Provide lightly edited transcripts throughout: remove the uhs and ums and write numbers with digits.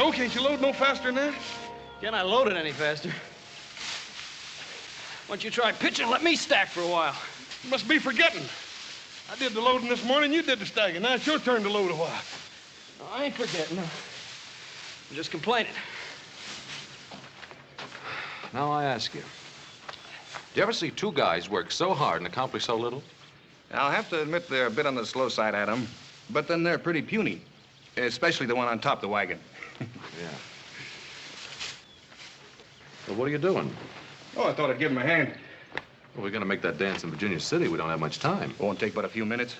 Joe, can't you load no faster than that? Can I load it any faster? Why don't you try pitching and let me stack for a while? You must be forgetting. I did the loading this morning, you did the stacking. Now it's your turn to load a while. No, I ain't forgetting. I'm just complaining. Now I ask you, do you ever see two guys work so hard and accomplish so little? I'll have to admit they're a bit on the slow side, Adam. But then they're pretty puny, especially the one on top of the wagon. Yeah. Well, what are you doing? Oh, I thought I'd give him a hand. Well, we're going to make that dance in Virginia City. We don't have much time. Won't take but a few minutes.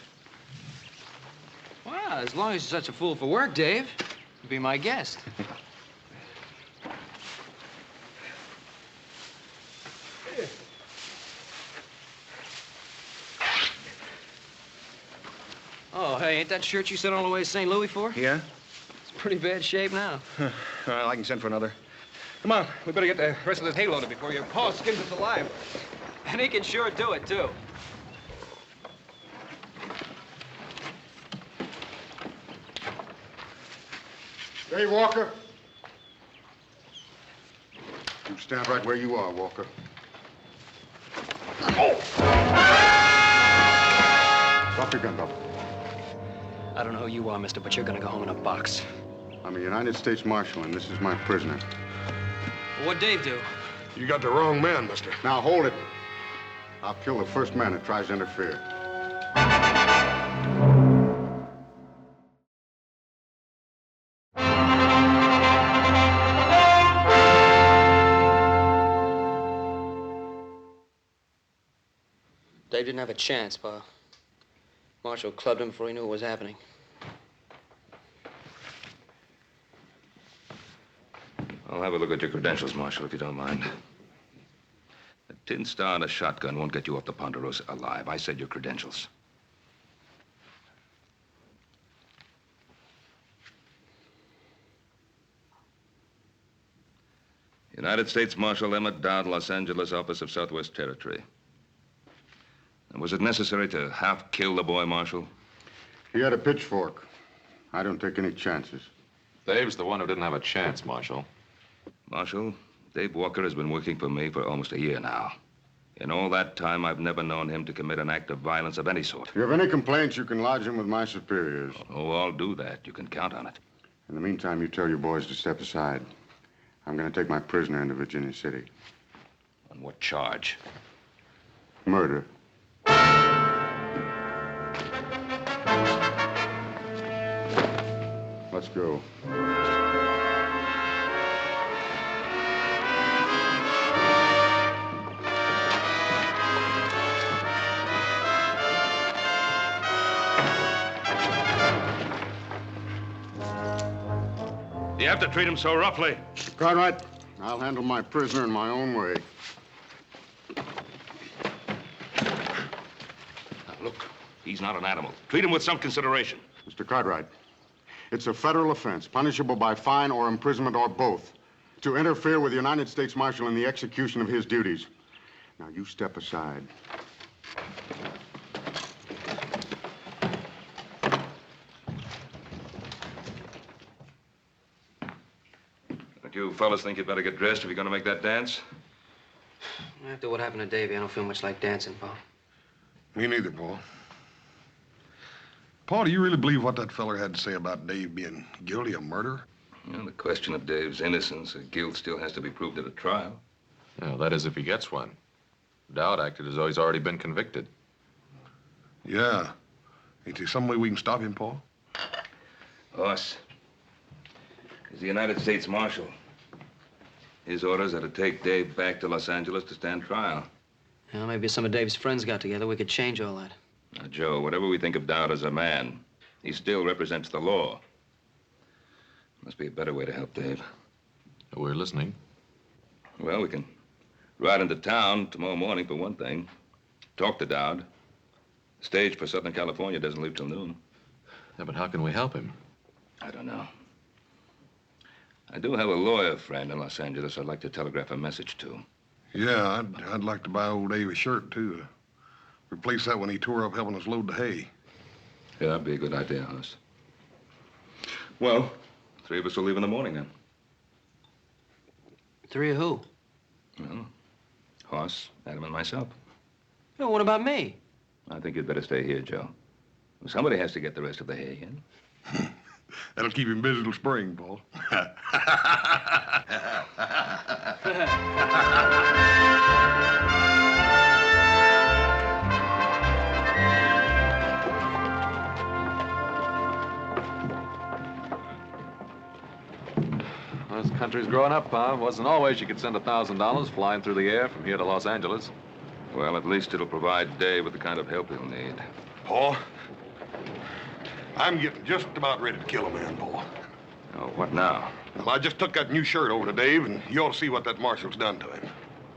Well, as long as you're such a fool for work, Dave, you'll be my guest. Oh, hey, ain't that shirt you sent all the way to St. Louis for? Yeah? It's pretty bad shape now. Well, I can send for another. Come on, we better get the rest of this hay loaded before your paw skins us alive. And he can sure do it, too. Hey, Walker. You stand right where you are, Walker. Oh! Drop your gun, Bob. I don't know who you are, mister, but you're gonna go home in a box. I'm a United States Marshal, and this is my prisoner. What'd Dave do? You got the wrong man, mister. Now, hold it. I'll kill the first man that tries to interfere. Dave didn't have a chance, Pa. Marshal clubbed him before he knew what was happening. I'll have a look at your credentials, Marshal, if you don't mind. A tin star and a shotgun won't get you off the Ponderosa alive. I said your credentials. United States Marshal Emmett Dowd, Los Angeles, Office of Southwest Territory. And was it necessary to half kill the boy, Marshal? He had a pitchfork. I don't take any chances. Dave's the one who didn't have a chance, Marshal. Marshal, Dave Walker has been working for me for almost a year now. In all that time, I've never known him to commit an act of violence of any sort. If you have any complaints, you can lodge them with my superiors. Oh, I'll do that. You can count on it. In the meantime, you tell your boys to step aside. I'm going to take my prisoner into Virginia City. On what charge? Murder. Let's go. You have to treat him so roughly. Cartwright, I'll handle my prisoner in my own way. Now, look, he's not an animal. Treat him with some consideration. Mr. Cartwright, it's a federal offense, punishable by fine or imprisonment or both, to interfere with the United States Marshal in the execution of his duties. Now, you step aside. Don't you fellas think you'd better get dressed if you're going to make that dance? After what happened to Davey, I don't feel much like dancing, Pa. Me neither, Paul. Paul, do you really believe what that feller had to say about Dave being guilty of murder? Well, the question of Dave's innocence or guilt still has to be proved at a trial. Yeah, that is if he gets one. Dowd acted as though he's already been convicted. Yeah. Ain't there some way we can stop him, Paul? Boss, he's the United States Marshal. His orders are to take Dave back to Los Angeles to stand trial. Well, maybe some of Dave's friends got together. We could change all that. Now, Joe, whatever we think of Dowd as a man, he still represents the law. Must be a better way to help Dave. We're listening. Well, we can ride into town tomorrow morning, for one thing. Talk to Dowd. The stage for Southern California doesn't leave till noon. Yeah, but how can we help him? I don't know. I do have a lawyer friend in Los Angeles I'd like to telegraph a message to. Yeah, I'd like to buy old Dave a shirt, too. Replace that when he tore up helping us load the hay. Yeah, that'd be a good idea, Hoss. Well, 3 of us will leave in the morning, then. 3 of who? Well, Hoss, Adam, and myself. Well, what about me? I think you'd better stay here, Joe. Somebody has to get the rest of the hay in. That'll keep him busy till spring, Paul. This country's growing up, Pa. Wasn't always you could send $1,000 flying through the air from here to Los Angeles. Well, at least it'll provide Dave with the kind of help he'll need. Paul, I'm getting just about ready to kill a man, Paul. Oh, what now? Well, I just took that new shirt over to Dave, and you ought to see what that marshal's done to him.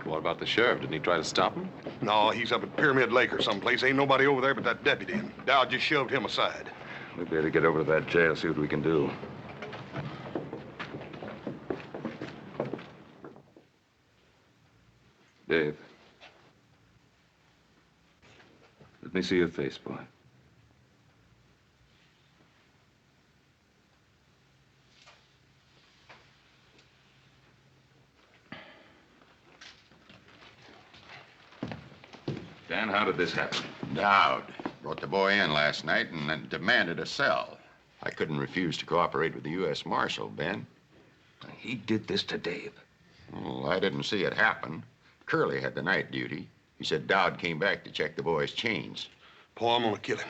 What about the sheriff? Didn't he try to stop him? No, he's up at Pyramid Lake or someplace. Ain't nobody over there but that deputy, and Dowd just shoved him aside. We better get over to that jail, see what we can do. Dave. Let me see your face, boy. Dan, how did this happen? Dowd brought the boy in last night and then demanded a cell. I couldn't refuse to cooperate with the U.S. Marshal, Ben. He did this to Dave. Well, I didn't see it happen. Curly had the night duty. He said Dowd came back to check the boy's chains. Paul, I'm gonna kill him.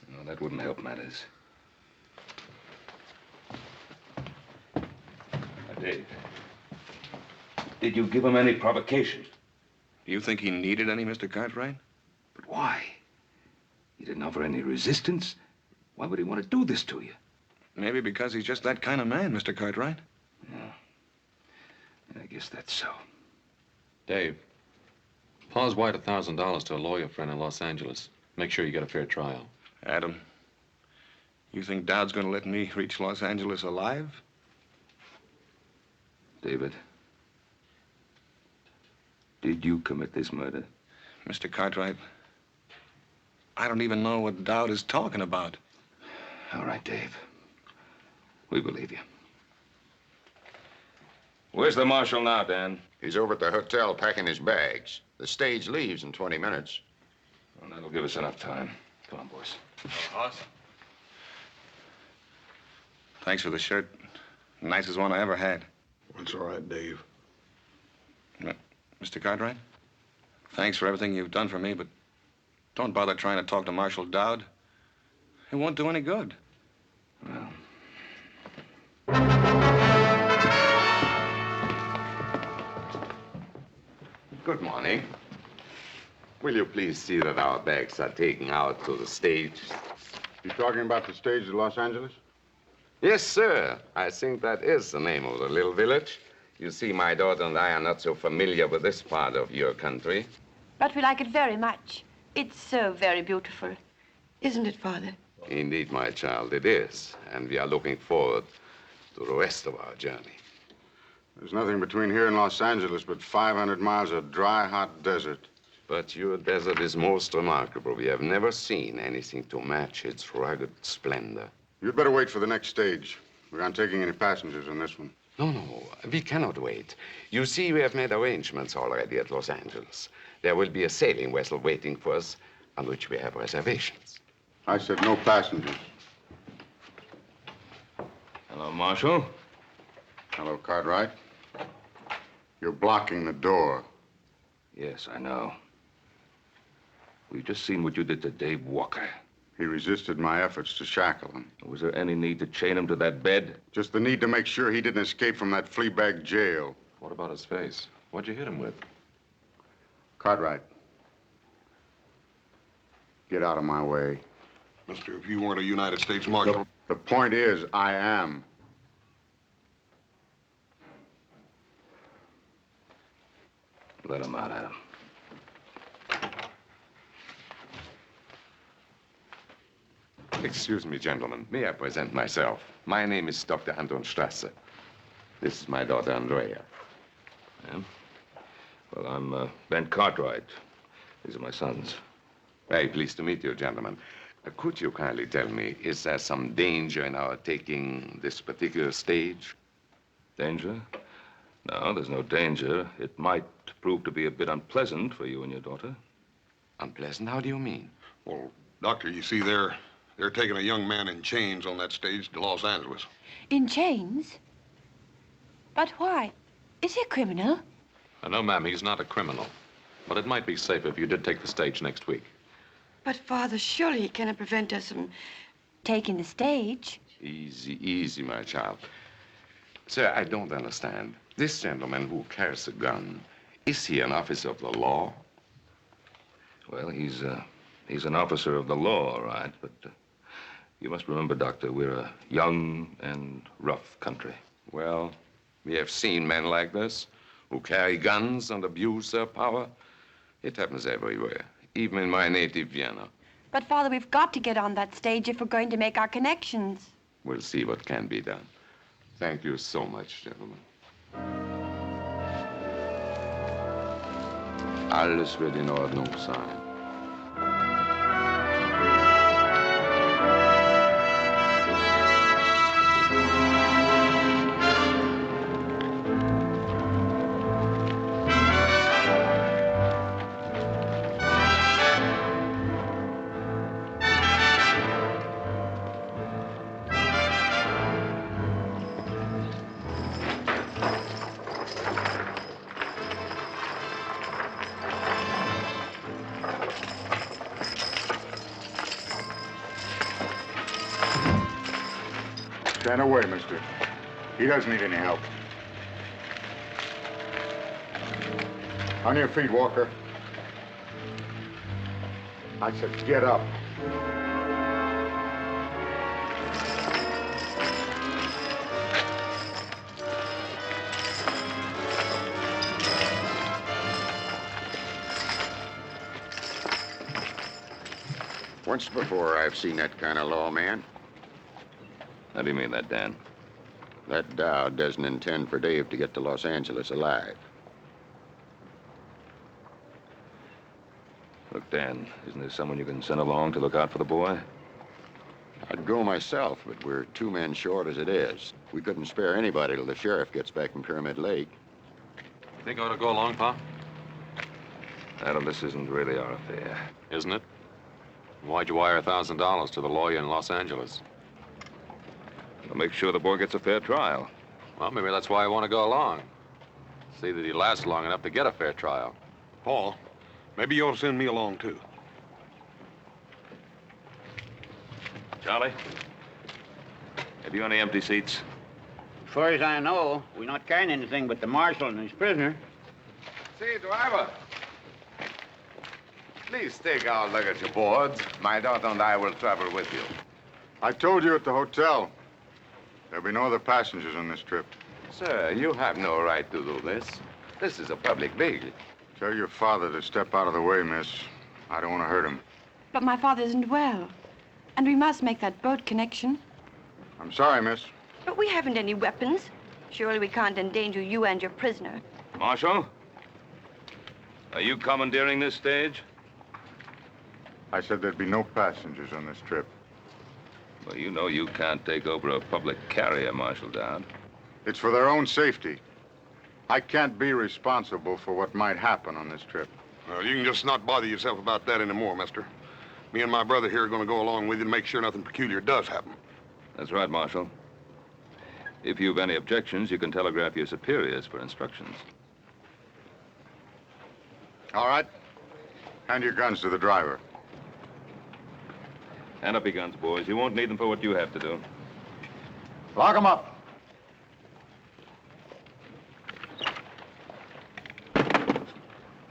No, that wouldn't help matters. Dave, did you give him any provocation? Do you think he needed any, Mr. Cartwright? But why? He didn't offer any resistance. Why would he want to do this to you? Maybe because he's just that kind of man, Mr. Cartwright. I guess that's so. Dave, Paul's wired $1,000 to a lawyer friend in Los Angeles. Make sure you get a fair trial. Adam, you think Dowd's gonna let me reach Los Angeles alive? David, did you commit this murder? Mr. Cartwright, I don't even know what Dowd is talking about. All right, Dave. We believe you. Where's the marshal now, Dan? He's over at the hotel packing his bags. The stage leaves in 20 minutes. Well, that'll give us enough time. Come on, boys. Hoss? Thanks for the shirt. Nicest one I ever had. That's all right, Dave. Mr. Cartwright, thanks for everything you've done for me, but don't bother trying to talk to Marshal Dowd. It won't do any good. Well. Good morning. Will you please see that our bags are taken out to the stage? You talking about the stage at Los Angeles? Yes, sir. I think that is the name of the little village. You see, my daughter and I are not so familiar with this part of your country. But we like it very much. It's so very beautiful. Isn't it, Father? Indeed, my child, it is. And we are looking forward to the rest of our journey. There's nothing between here and Los Angeles but 500 miles of dry, hot desert. But your desert is most remarkable. We have never seen anything to match its rugged splendor. You'd better wait for the next stage. We aren't taking any passengers on this one. No, we cannot wait. You see, we have made arrangements already at Los Angeles. There will be a sailing vessel waiting for us on which we have reservations. I said no passengers. Hello, Marshal. Hello, Cartwright. You're blocking the door. Yes, I know. We've just seen what you did to Dave Walker. He resisted my efforts to shackle him. Was there any need to chain him to that bed? Just the need to make sure he didn't escape from that flea bag jail. What about his face? What'd you hit him with? Cartwright. Get out of my way. Mister, if you weren't a United States Marshal... The point is, I am. Let him out, Adam. Excuse me, gentlemen. May I present myself? My name is Dr. Anton Strasser. This is my daughter, Andrea. Yeah? Well, I'm Ben Cartwright. These are my sons. Very pleased to meet you, gentlemen. Could you kindly tell me, is there some danger in our taking this particular stage? Danger? No, there's no danger. It might prove to be a bit unpleasant for you and your daughter. Unpleasant? How do you mean? Well, Doctor, you see, they're taking a young man in chains on that stage to Los Angeles. In chains? But why? Is he a criminal? No, ma'am, he's not a criminal. But it might be safe if you did take the stage next week. But, Father, surely he cannot prevent us from... Taking the stage? Easy, easy, my child. Sir, I don't understand. This gentleman who carries a gun, is he an officer of the law? Well, he's an officer of the law, all right, but you must remember, Doctor, we're a young and rough country. Well, we have seen men like this who carry guns and abuse their power. It happens everywhere, even in my native Vienna. But, Father, we've got to get on that stage if we're going to make our connections. We'll see what can be done. Thank you so much, gentlemen. Alles wird in Ordnung sein. Stand away, mister. He doesn't need any help. On your feet, Walker. I said, get up. Once before, I've seen that kind of law, man. How do you mean that, Dan? That Dowd doesn't intend for Dave to get to Los Angeles alive. Look, Dan, isn't there someone you can send along to look out for the boy? I'd go myself, but we're 2 men short as it is. We couldn't spare anybody till the sheriff gets back from Pyramid Lake. You think I ought to go along, Pa? Adam, this isn't really our affair. Isn't it? Why'd you wire $1,000 to the lawyer in Los Angeles? We'll make sure the boy gets a fair trial. Well, maybe that's why I want to go along. See that he lasts long enough to get a fair trial. Paul, maybe you ought to send me along, too. Charlie, have you any empty seats? As far as I know, we're not carrying anything but the marshal and his prisoner. Say, driver. Please take our luggage aboard. My daughter and I will travel with you. I told you at the hotel. There'll be no other passengers on this trip. Sir, you have no right to do this. This is a public bail. Tell your father to step out of the way, miss. I don't want to hurt him. But my father isn't well. And we must make that boat connection. I'm sorry, miss. But we haven't any weapons. Surely we can't endanger you and your prisoner. Marshal? Are you commandeering this stage? I said there'd be no passengers on this trip. Well, you know you can't take over a public carrier, Marshal Dowd. It's for their own safety. I can't be responsible for what might happen on this trip. Well, you can just not bother yourself about that anymore, mister. Me and my brother here are going to go along with you to make sure nothing peculiar does happen. That's right, Marshal. If you've any objections, you can telegraph your superiors for instructions. All right. Hand your guns to the driver. Hand up your guns, boys. You won't need them for what you have to do. Lock them up.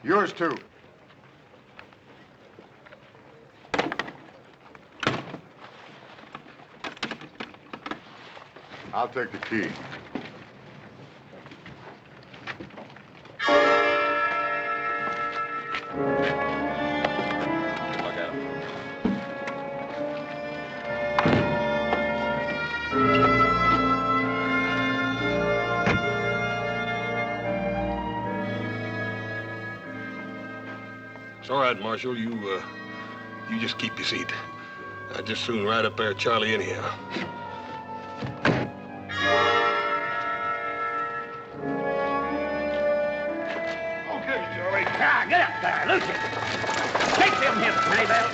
Yours, too. I'll take the key. Look at him. It's all right, Marshal. You just keep your seat. I'd just soon ride up there, Charlie, anyhow. up there, Lucy. Take them hips, Maybelle.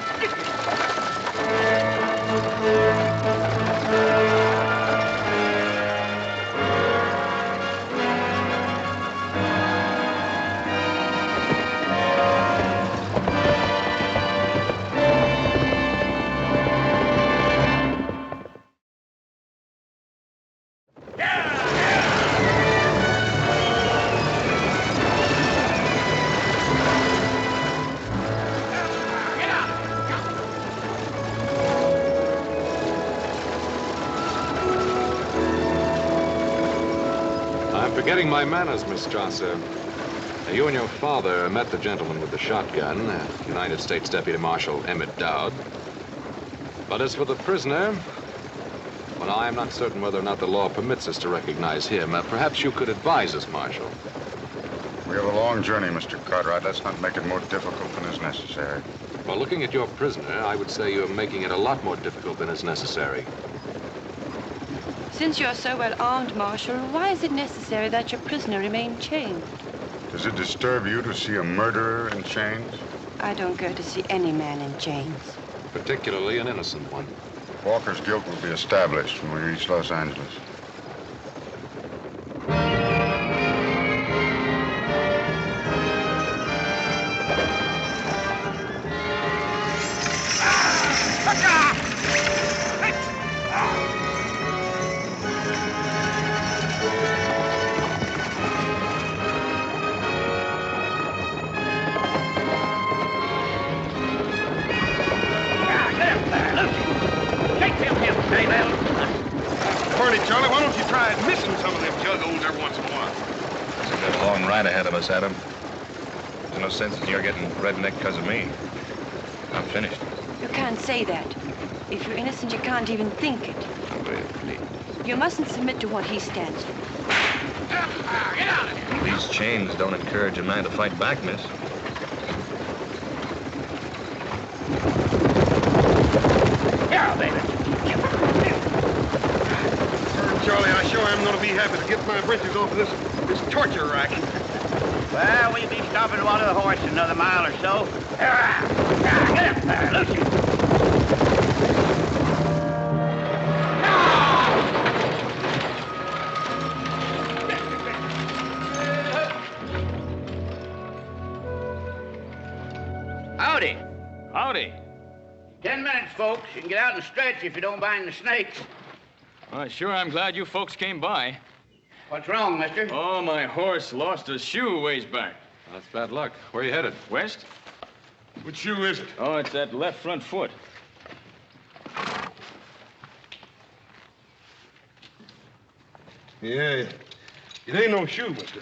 I'm forgetting my manners, Miss Strasser. You and your father met the gentleman with the shotgun, United States Deputy Marshal Emmett Dowd. But as for the prisoner, well, I am not certain whether or not the law permits us to recognize him. Perhaps you could advise us, Marshal. We have a long journey, Mr. Cartwright. Let's not make it more difficult than is necessary. Well, looking at your prisoner, I would say you're making it a lot more difficult than is necessary. Since you're so well armed, Marshal, why is it necessary that your prisoner remain chained? Does it disturb you to see a murderer in chains? I don't go to see any man in chains. Particularly an innocent one. Walker's guilt will be established when we reach Los Angeles. Party, Charlie, why don't you try missing some of them juggos every once in a while? It's a good long ride ahead of us, Adam. There's no sense in your getting redneck because of me. I'm finished. You can't say that. If you're innocent, you can't even think it. Please. You mustn't submit to what he stands for. Get out of here. These chains don't encourage a man to fight back, miss. Here, baby. Charlie, I sure am going to be happy to get my britches off of this torture rack. Well, we'll be stopping to water the horse another mile or so. Get up there, Lucy. Howdy. Howdy. 10 minutes, folks. You can get out and stretch if you don't mind the snakes. Well, sure, I'm glad you folks came by. What's wrong, mister? Oh, my horse lost a shoe a ways back. That's bad luck. Where are you headed? West? Which shoe is it? Oh, it's that left front foot. Yeah, it ain't no shoe, mister.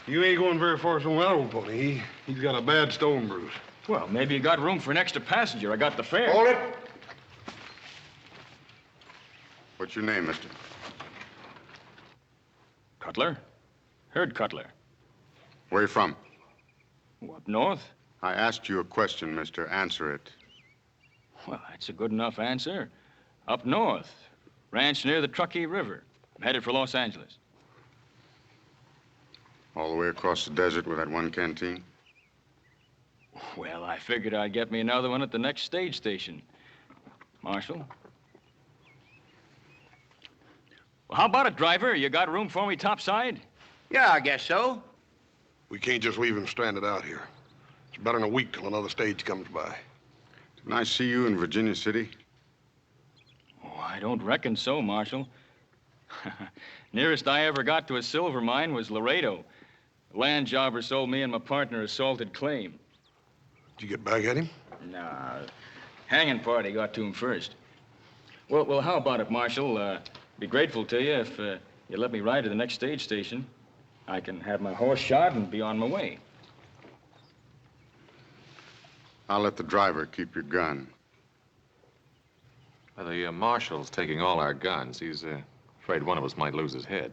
You ain't going very far from that old pony. He's got a bad stone bruise. Well, maybe you got room for an extra passenger. I got the fare. Hold it. What's your name, mister? Cutler? Heard Cutler. Where you from? Up north? I asked you a question, mister. Answer it. Well, that's a good enough answer. Up north. Ranch near the Truckee River. I'm headed for Los Angeles. All the way across the desert with that one canteen? Well, I figured I'd get me another one at the next stage station. Marshal? Well, how about it, driver? You got room for me topside? Yeah, I guess so. We can't just leave him stranded out here. It's better than a week till another stage comes by. Didn't I see you in Virginia City? Oh, I don't reckon so, Marshal. Nearest I ever got to a silver mine was Laredo. The land jobber sold me and my partner a salted claim. Did you get back at him? No, hanging party got to him first. Well, how about it, Marshal? Be grateful to you if you let me ride to the next stage station. I can have my horse shot and be on my way. I'll let the driver keep your gun. Well, the marshal's taking all our guns. He's afraid one of us might lose his head.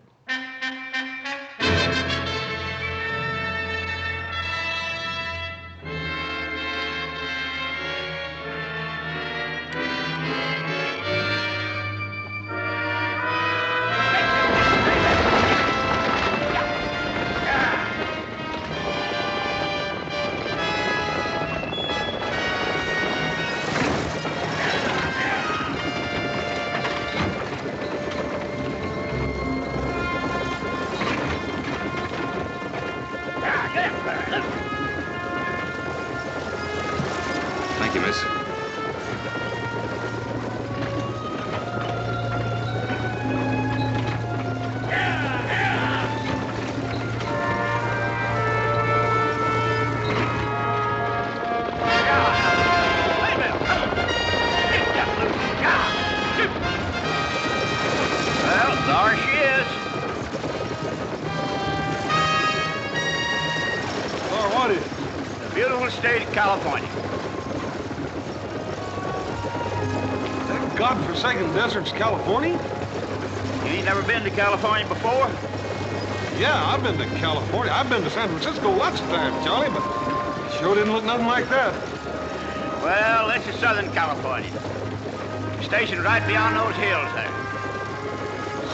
California. That godforsaken desert's California? You ain't never been to California before? Yeah, I've been to California. I've been to San Francisco lots of times, Charlie, but it sure didn't look nothing like that. Well, this is Southern California. Stationed right beyond those hills there.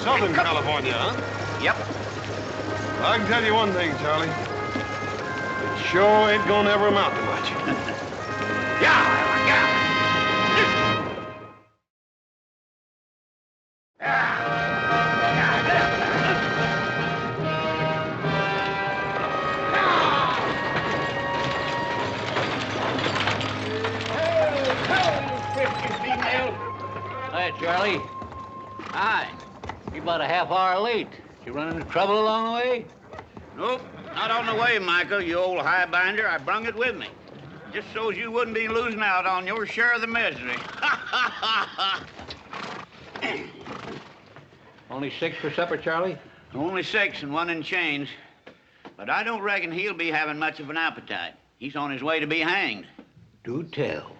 Southern California, huh? Yep. I can tell you one thing, Charlie. It sure ain't gonna ever amount to much. Yeah. Hi, Charlie. Hi. You're about a half hour late. Did you run into trouble along the way? Nope, not on the way, Michael, you old highbinder. I brung it with me. Just so's you wouldn't be losing out on your share of the misery. Only 6 for supper, Charlie? Only 6 and 1 in chains. But I don't reckon he'll be having much of an appetite. He's on his way to be hanged. Do tell.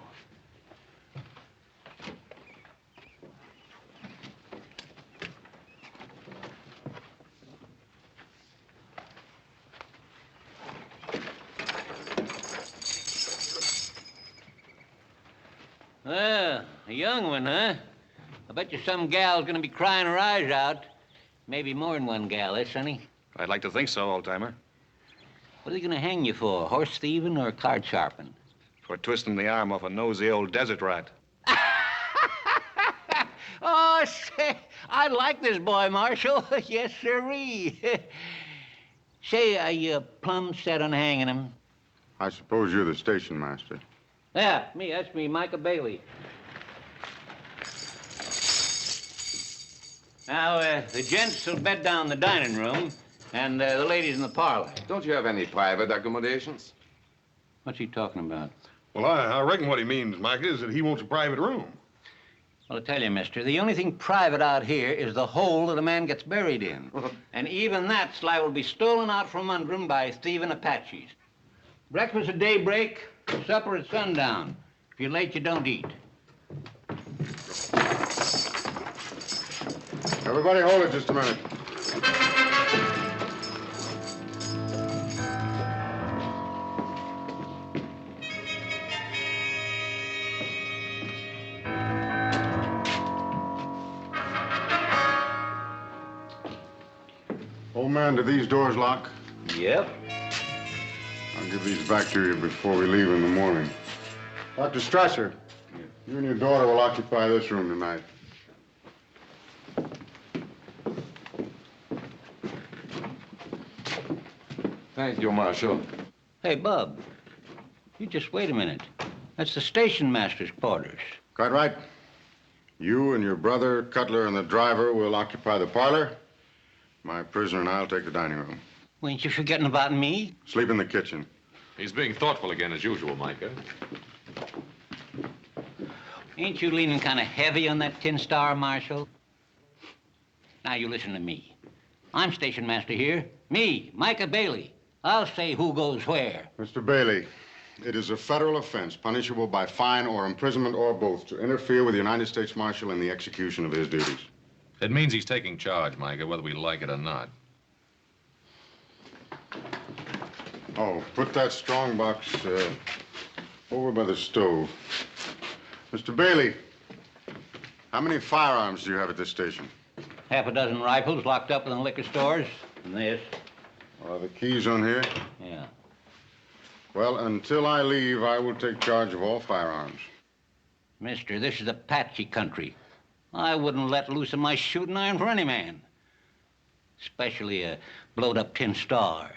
Well, a young one, huh? I bet you some gal's gonna be crying her eyes out. Maybe more than one gal, eh, Sonny? I'd like to think so, old-timer. What are they gonna hang you for? Horse thieving or card sharping? For twisting the arm off a nosy old desert rat. Oh, say, I like this boy, Marshal. Yes, sirree. Say, are you plumb set on hanging him? I suppose you're the station master. Yeah, me. That's me, Micah Bailey. Now, the gents will bed down in the dining room, and the ladies in the parlor. Don't you have any private accommodations? What's he talking about? Well, I reckon what he means, Mike, is that he wants a private room. Well, I tell you, mister, the only thing private out here is the hole that a man gets buried in. And even that's liable to be stolen out from under him by thieving Apaches. Breakfast at daybreak, supper at sundown. If you're late, you don't eat. Everybody hold it just a minute. Old man, do these doors lock? Yep. I'll give these back to you before we leave in the morning. Dr. Strasser, you and your daughter will occupy this room tonight. Thank you, Marshal. Hey, Bub, you just wait a minute. That's the station master's quarters. Quite right. You and your brother, Cutler, and the driver will occupy the parlor. My prisoner and I'll take the dining room. Well, ain't you forgetting about me? Sleep in the kitchen. He's being thoughtful again, as usual, Micah. Ain't you leaning kind of heavy on that tin star, Marshal? Now, you listen to me. I'm station master here. Me, Micah Bailey. I'll say who goes where. Mr. Bailey, it is a federal offense punishable by fine or imprisonment or both to interfere with the United States Marshal in the execution of his duties. It means he's taking charge, Micah, whether we like it or not. Oh, put that strong box over by the stove. Mr. Bailey, how many firearms do you have at this station? Half a dozen rifles locked up in the liquor stores. And this. Are the keys on here? Yeah. Well, until I leave, I will take charge of all firearms. Mister, this is Apache country. I wouldn't let loose of my shooting iron for any man. Especially a blowed-up tin star.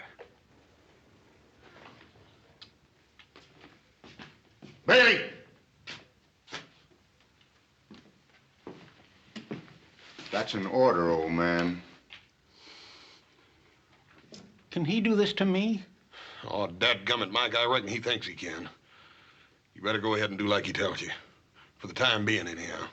Bailey! That's an order, old man. Can he do this to me? Oh, dadgummit, Mike, I reckon he thinks he can. You better go ahead and do like he tells you. For the time being, anyhow.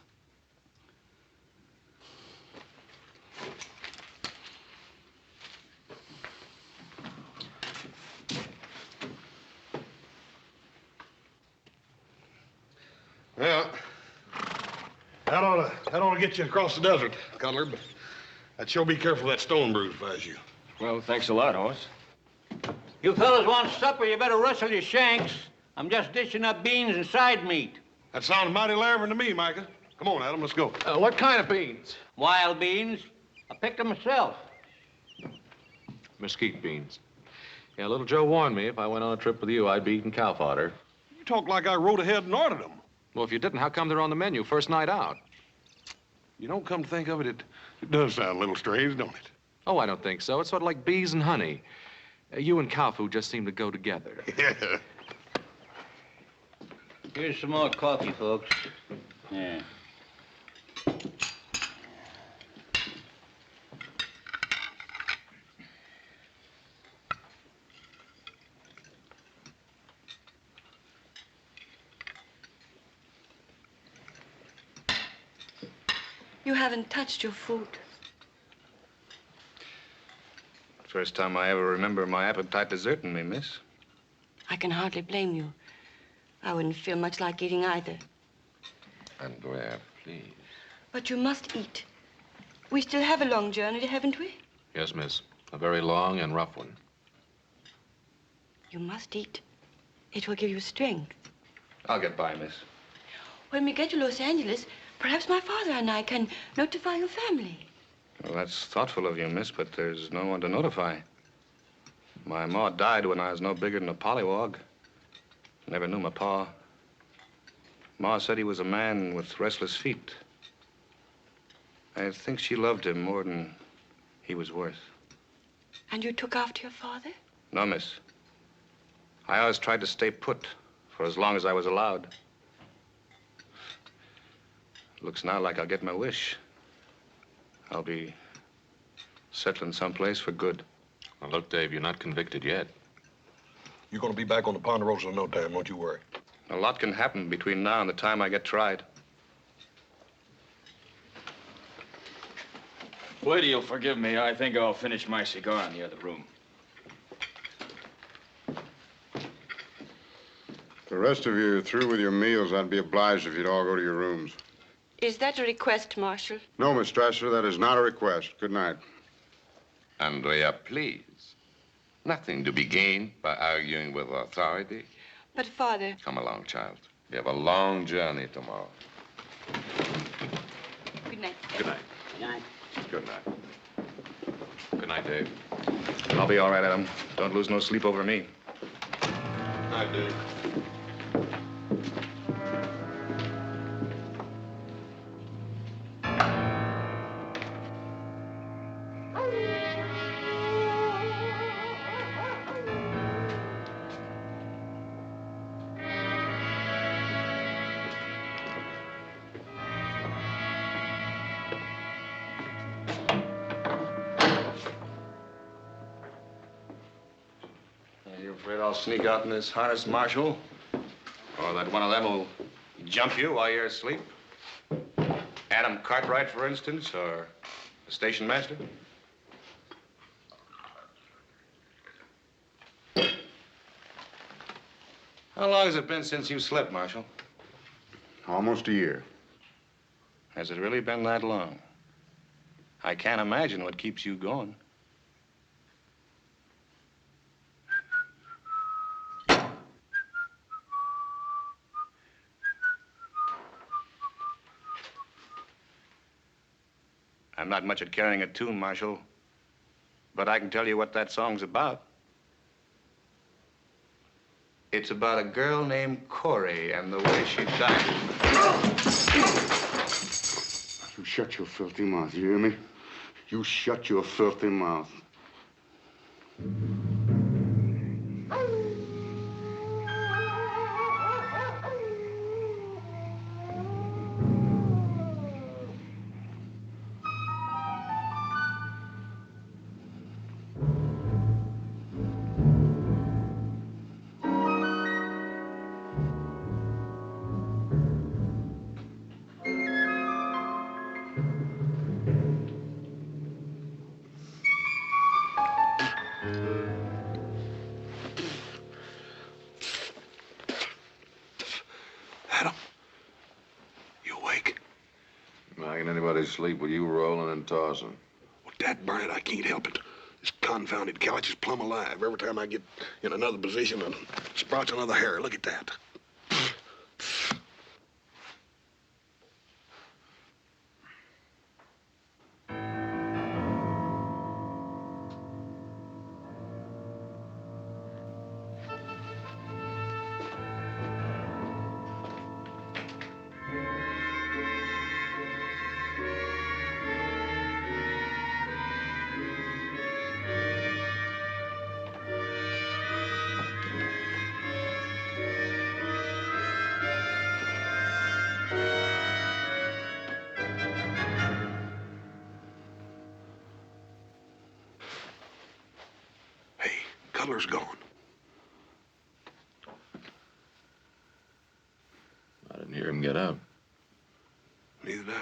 That ought to get you across the desert, Cutler, but I'd sure be careful of that stone bruise if I was you. Well, thanks a lot, Hoss. You fellas want supper, you better rustle your shanks. I'm just dishing up beans and side meat. That sounds mighty larvin to me, Micah. Come on, Adam, let's go. What kind of beans? Wild beans. I picked them myself. Mesquite beans. Yeah, little Joe warned me if I went on a trip with you, I'd be eating cow fodder. You talk like I rode ahead and ordered them. Well, if you didn't, how come they're on the menu first night out? You don't come to think of it, it does sound a little strange, don't it? Oh, I don't think so. It's sort of like bees and honey. You and cow food just seem to go together. Yeah. Here's some more coffee, folks. Yeah. You haven't touched your food. First time I ever remember my appetite deserting me, miss. I can hardly blame you. I wouldn't feel much like eating either. Andrea, please. But you must eat. We still have a long journey, haven't we? Yes, miss. A very long and rough one. You must eat. It will give you strength. I'll get by, miss. When we get to Los Angeles, perhaps my father and I can notify your family. Well, that's thoughtful of you, miss, but there's no one to notify. My ma died when I was no bigger than a pollywog. Never knew my pa. Ma said he was a man with restless feet. I think she loved him more than he was worth. And you took after your father? No, miss. I always tried to stay put for as long as I was allowed. Looks now like I'll get my wish. I'll be settling someplace for good. Well, look, Dave, you're not convicted yet. You're gonna be back on the Ponderosa in no time, don't you worry. A lot can happen between now and the time I get tried. Lady, you'll forgive me. I think I'll finish my cigar in the other room. The rest of you are through with your meals. I'd be obliged if you'd all go to your rooms. Is that a request, Marshal? No, Miss Strasser, that is not a request. Good night. Andrea, please. Nothing to be gained by arguing with authority. But, Father... Come along, child. We have a long journey tomorrow. Good night. Good night. Good night. Good night. Good night, Dave. I'll be all right, Adam. Don't lose no sleep over me. Night, Dave. You afraid I'll sneak out in this harness, Marshal? Or that one of them will jump you while you're asleep? Adam Cartwright, for instance, or the station master? How long has it been since you slept, Marshal? Almost a year. Has it really been that long? I can't imagine what keeps you going. I'm not much at carrying a tune, Marshal, but I can tell you what that song's about. It's about a girl named Corey and the way she died. You shut your filthy mouth, you hear me? You shut your filthy mouth. How can anybody sleep with you rolling and tossing? Well, dad burn it, I can't help it. This confounded couch is plumb alive. Every time I get in another position, it sprouts another hair. Look at that. Cutler's gone. I didn't hear him get up. Neither did I.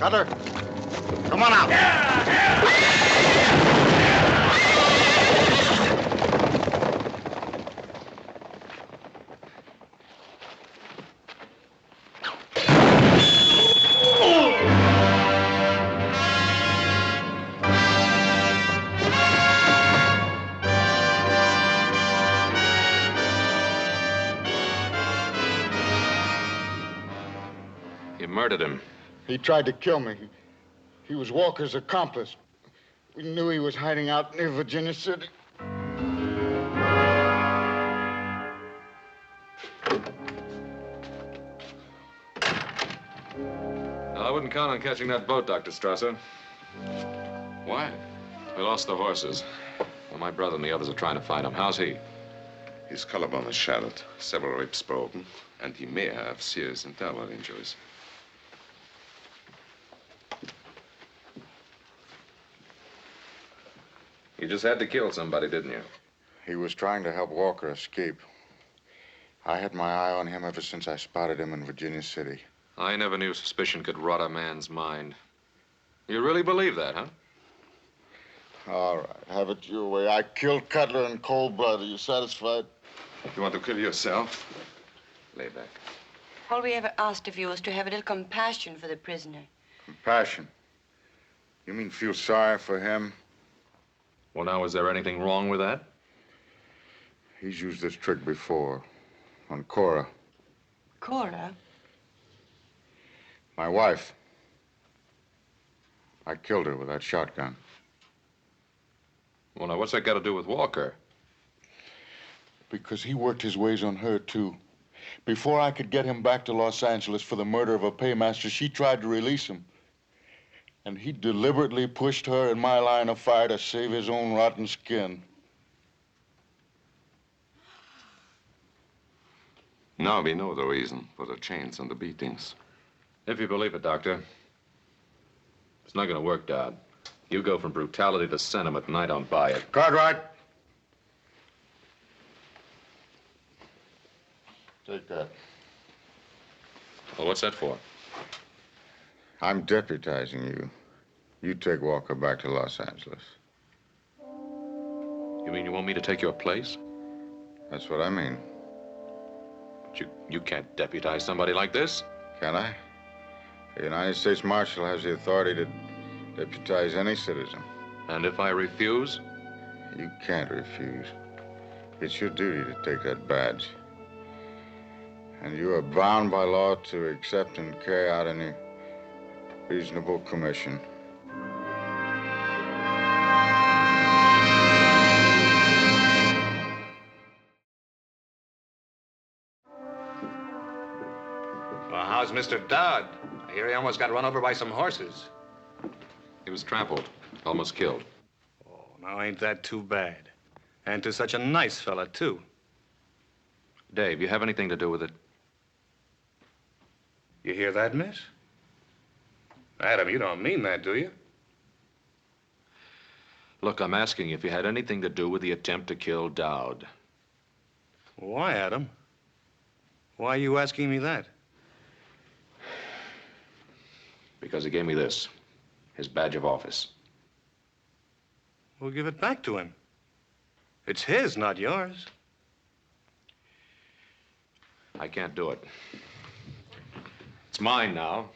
Cutler, come on out. You murdered him. He tried to kill me. He was Walker's accomplice. We knew he was hiding out near Virginia City. I wouldn't count on catching that boat, Dr. Strasser. Why? We lost the horses. Well, my brother and the others are trying to find him. How's he? His collarbone is shattered, several ribs broken, and he may have serious internal injuries. You just had to kill somebody, didn't you? He was trying to help Walker escape. I had my eye on him ever since I spotted him in Virginia City. I never knew suspicion could rot a man's mind. You really believe that, huh? All right, have it your way. I killed Cutler in cold blood. Are you satisfied? If you want to kill yourself, lay back. All we ever asked of you was to have a little compassion for the prisoner. Compassion? You mean feel sorry for him? Well, now, is there anything wrong with that? He's used this trick before. On Cora. Cora? My wife. I killed her with that shotgun. Well, now, what's that got to do with Walker? Because he worked his ways on her, too. Before I could get him back to Los Angeles for the murder of a paymaster, she tried to release him. And he deliberately pushed her in my line of fire to save his own rotten skin. Now we know the reason for the chains and the beatings. If you believe it, Doctor. It's not going to work, Dowd. You go from brutality to sentiment, and I don't buy it. Cartwright. Take that. Well, what's that for? I'm deputizing you. You take Walker back to Los Angeles. You mean you want me to take your place? That's what I mean. But you can't deputize somebody like this. Can I? The United States Marshal has the authority to deputize any citizen. And if I refuse? You can't refuse. It's your duty to take that badge. And you are bound by law to accept and carry out any reasonable commission. Well, how's Mr. Dowd? I hear he almost got run over by some horses. He was trampled, almost killed. Oh, now ain't that too bad? And to such a nice fella, too. Dave, you have anything to do with it? You hear that, miss? Adam, you don't mean that, do you? Look, I'm asking you if you had anything to do with the attempt to kill Dowd. Why, Adam? Why are you asking me that? Because he gave me this, his badge of office. We'll give it back to him. It's his, not yours. I can't do it. It's mine now.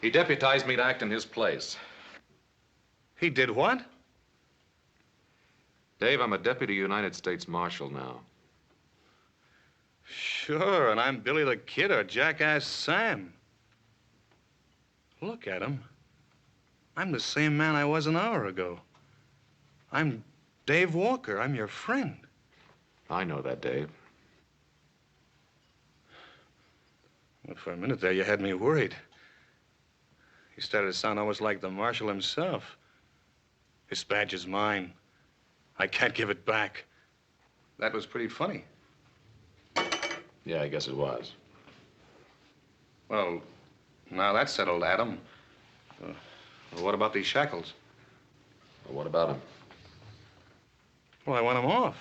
He deputized me to act in his place. He did what? Dave, I'm a deputy United States Marshal now. Sure, and I'm Billy the Kid or Jackass Sam. Look at him. I'm the same man I was an hour ago. I'm Dave Walker. I'm your friend. I know that, Dave. Well, for a minute there, you had me worried. You started to sound almost like the Marshal himself. This badge is mine. I can't give it back. That was pretty funny. Yeah, I guess it was. Well, now that's settled, Adam. Well, what about these shackles? Well, what about him? Well, I want them off.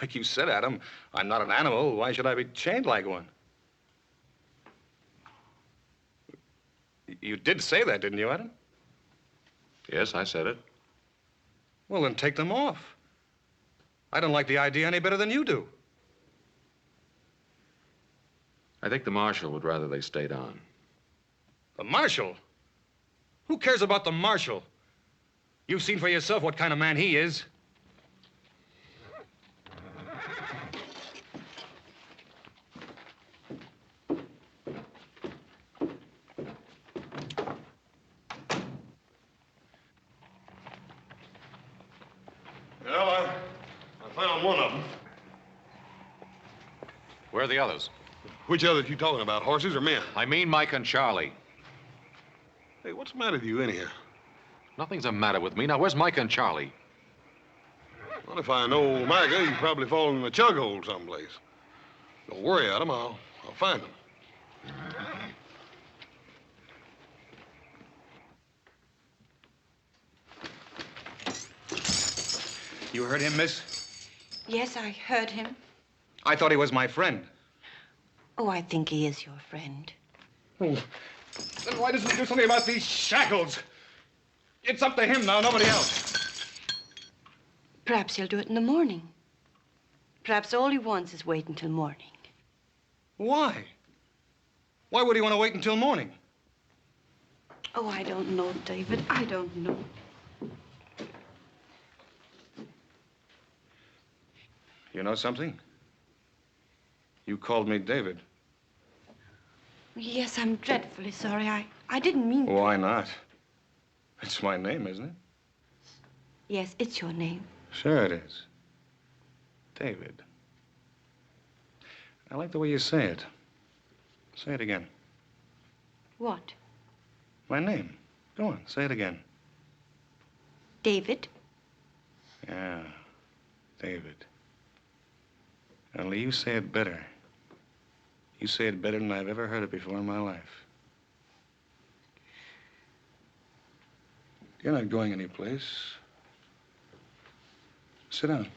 Like you said, Adam, I'm not an animal. Why should I be chained like one? You did say that, didn't you, Adam? Yes, I said it. Well, then take them off. I don't like the idea any better than you do. I think the Marshal would rather they stayed on. The Marshal? Who cares about the Marshal? You've seen for yourself what kind of man he is. Well, I found one of them. Where are the others? Which others you talking about, horses or men? I mean Mike and Charlie. Hey, what's the matter with you anyhow? Nothing's the matter with me. Now, where's Mike and Charlie? Well, if I know Micah, he's probably fallen in a chug hole someplace. Don't worry, Adam. I'll find him. You heard him, miss? Yes, I heard him. I thought he was my friend. Oh, I think he is your friend. Oh. Then why doesn't he do something about these shackles? It's up to him now, nobody else. Perhaps he'll do it in the morning. Perhaps all he wants is wait until morning. Why? Why would he want to wait until morning? Oh, I don't know, David. I don't know. You know something? You called me David. Yes, I'm dreadfully sorry. I didn't mean to. Why not? It's my name, isn't it? Yes, it's your name. Sure it is. David. I like the way you say it. Say it again. What? My name. Go on, say it again. David? Yeah, David. Only you say it better. You say it better than I've ever heard it before in my life. You're not going anyplace. Sit down.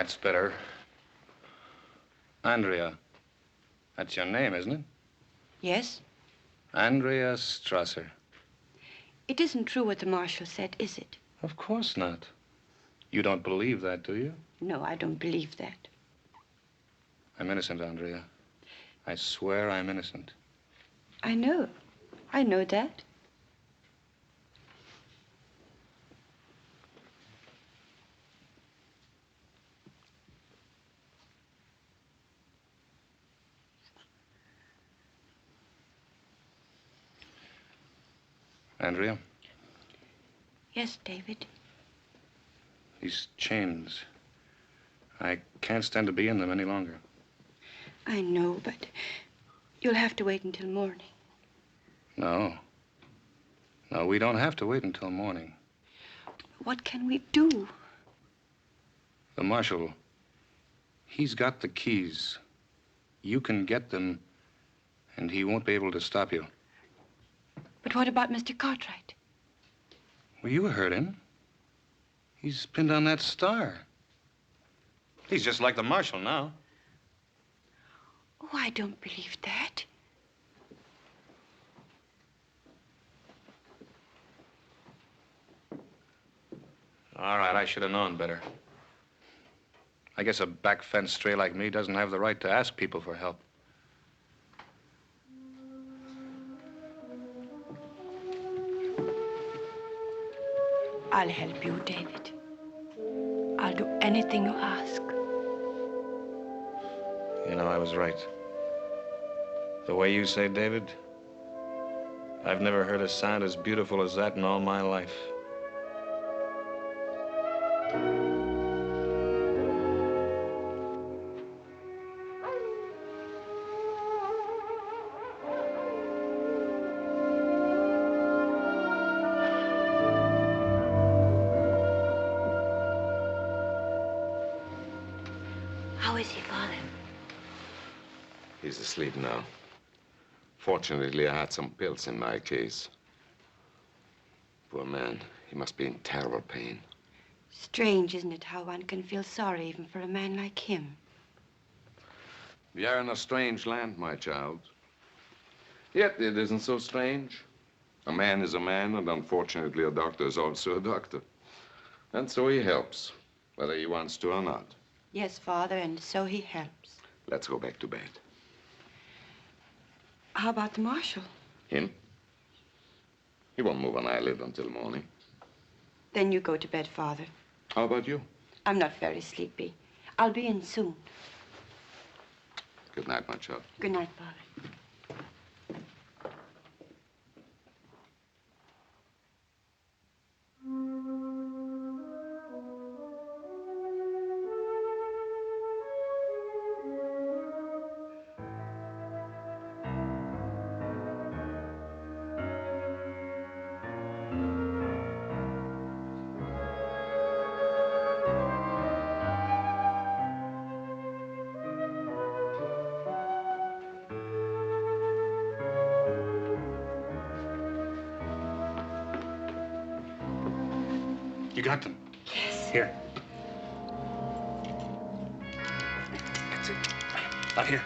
That's better. Andrea. That's your name, isn't it? Yes? Andrea Strasser. It isn't true what the marshal said, is it? Of course not. You don't believe that, do you? No, I don't believe that. I'm innocent, Andrea. I swear I'm innocent. I know. I know that. Andrea, Yes, David. these chains. I can't stand to be in them any longer. I know, but you'll have to wait until morning. No. No, we don't have to wait until morning. What can we do? The marshal, he's got the keys. You can get them, and he won't be able to stop you. But what about Mr. Cartwright? Well, you heard him. He's pinned on that star. He's just like the marshal now. Oh, I don't believe that. All right, I should have known better. I guess a back fence stray like me doesn't have the right to ask people for help. I'll help you, David. I'll do anything you ask. You know, I was right. The way you say David, I've never heard a sound as beautiful as that in all my life. How is he, Father? He's asleep now. Fortunately, I had some pills in my case. Poor man, he must be in terrible pain. Strange, isn't it, how one can feel sorry even for a man like him? We are in a strange land, my child. Yet it isn't so strange. A man is a man, and unfortunately, a doctor is also a doctor. And so he helps, whether he wants to or not. Yes, Father, and so he helps. Let's go back to bed. How about the marshal? Him? He won't move an eyelid until morning. Then you go to bed, Father. How about you? I'm not very sleepy. I'll be in soon. Good night, my child. Good night, Father. You got them? Yes. Here. That's it. Not here.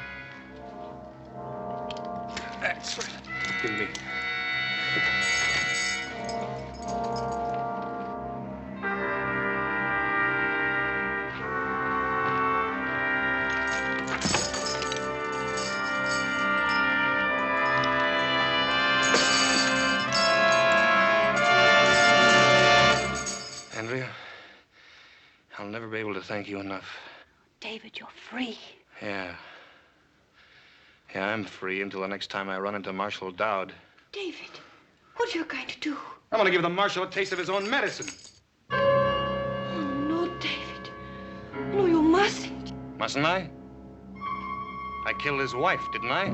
That's right. Give me. Andrea, I'll never be able to thank you enough. David, you're free. Yeah. Yeah, I'm free until the next time I run into Marshal Dowd. David, what are you going to do? I'm going to give the Marshal a taste of his own medicine. Oh, no, David. No, you mustn't. Mustn't I? I killed his wife, didn't I?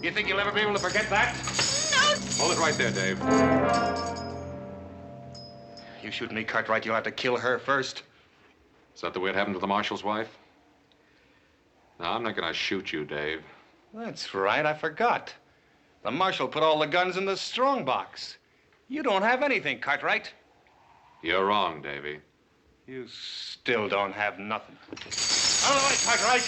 You think you'll ever be able to forget that? No! Hold it right there, Dave. You shoot me, Cartwright, you'll have to kill her first. Is that the way it happened to the marshal's wife? No, I'm not going to shoot you, Dave. That's right, I forgot. The marshal put all the guns in the strong box. You don't have anything, Cartwright. You're wrong, Davy. You still don't have nothing. Out of the way, Cartwright!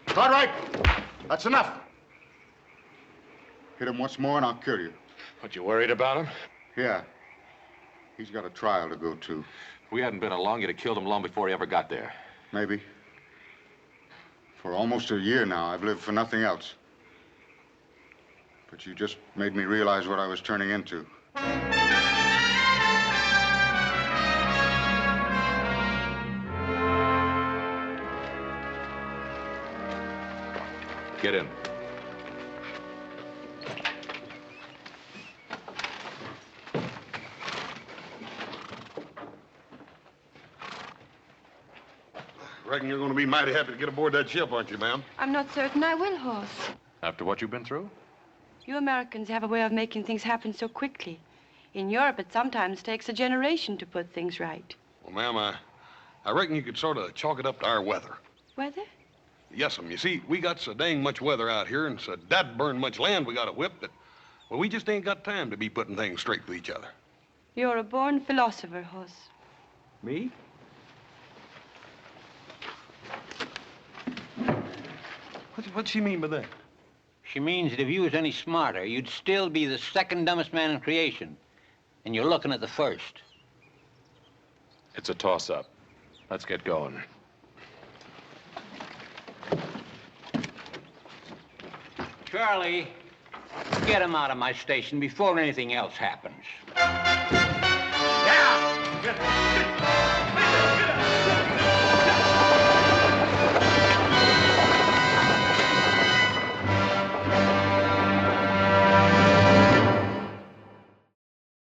Cartwright, that's enough. Hit him once more and I'll kill you. What, you worried about him? Yeah. He's got a trial to go to. If we hadn't been along, you'd have killed him long before he ever got there. Maybe. For almost a year now, I've lived for nothing else. But you just made me realize what I was turning into. Get in. Reckon you're going to be mighty happy to get aboard that ship, aren't you, ma'am? I'm not certain I will, Horse. After what you've been through? You Americans have a way of making things happen so quickly. In Europe, it sometimes takes a generation to put things right. Well, ma'am, I reckon you could sort of chalk it up to our weather. Weather? Yes'm. You see, we got so dang much weather out here and so dad-burned much land we got to whip that, well, we just ain't got time to be putting things straight with each other. You're a born philosopher, Horse. Me? What's she mean by that? She means that if you was any smarter, you'd still be the second dumbest man in creation. And you're looking at the first. It's a toss-up. Let's get going. Charlie, get him out of my station before anything else happens.